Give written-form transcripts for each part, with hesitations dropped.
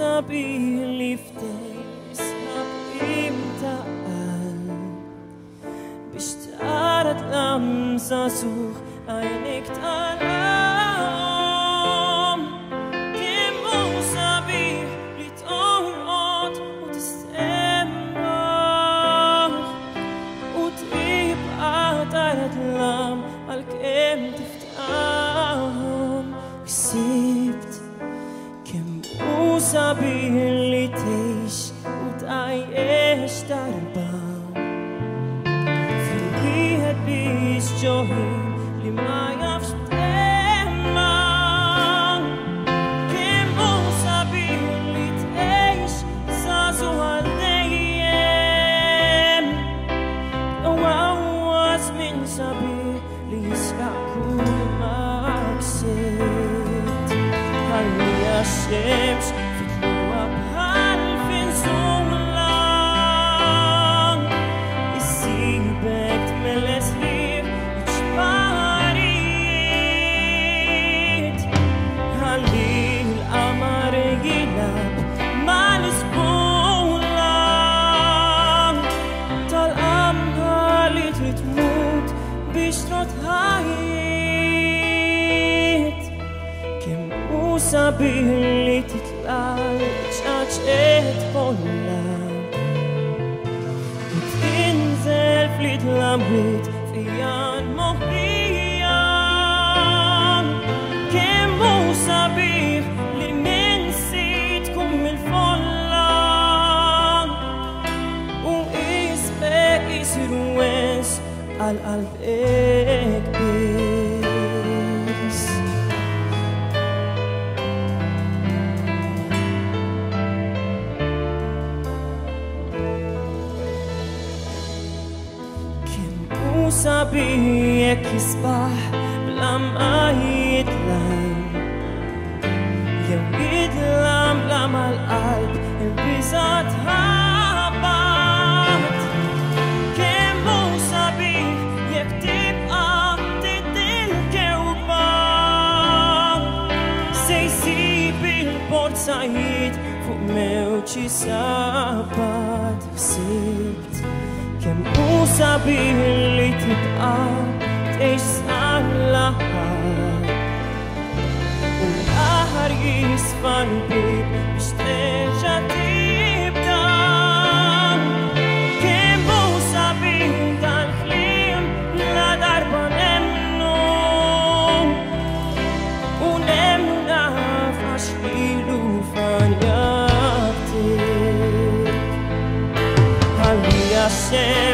sabihin liftes imta al bishtarat lam sasuch einig talam kemo sabih litorot utistemrach utibatarat lam al kem tiftahom ksibt sabih litish ut ayesh darbam fi het bis johim limayaf stemman kemo sabih litish zazu aldeyem was min sabih liskakul makset Halli Hashem sabih lititlal chachet polam tinzel flit lamrit fian mohiam kemo sabih limensit kum milfolam u isbe isrues al albek sabih kisbah blam ayitlam yawidlam lam al alb elbizat habat kemo sabih yaktib aqtidil kewbam seysi bil bord said fuq mewċi sabat sibt kem sabih li tibqa tex sal-laħar u l-aħar jisfa l-bib biex terġa' tibda kem sabih tal-ħliem la darba nemnu u nemnu naf għax ilu fanjabtik Halli Hashem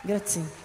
Grazie.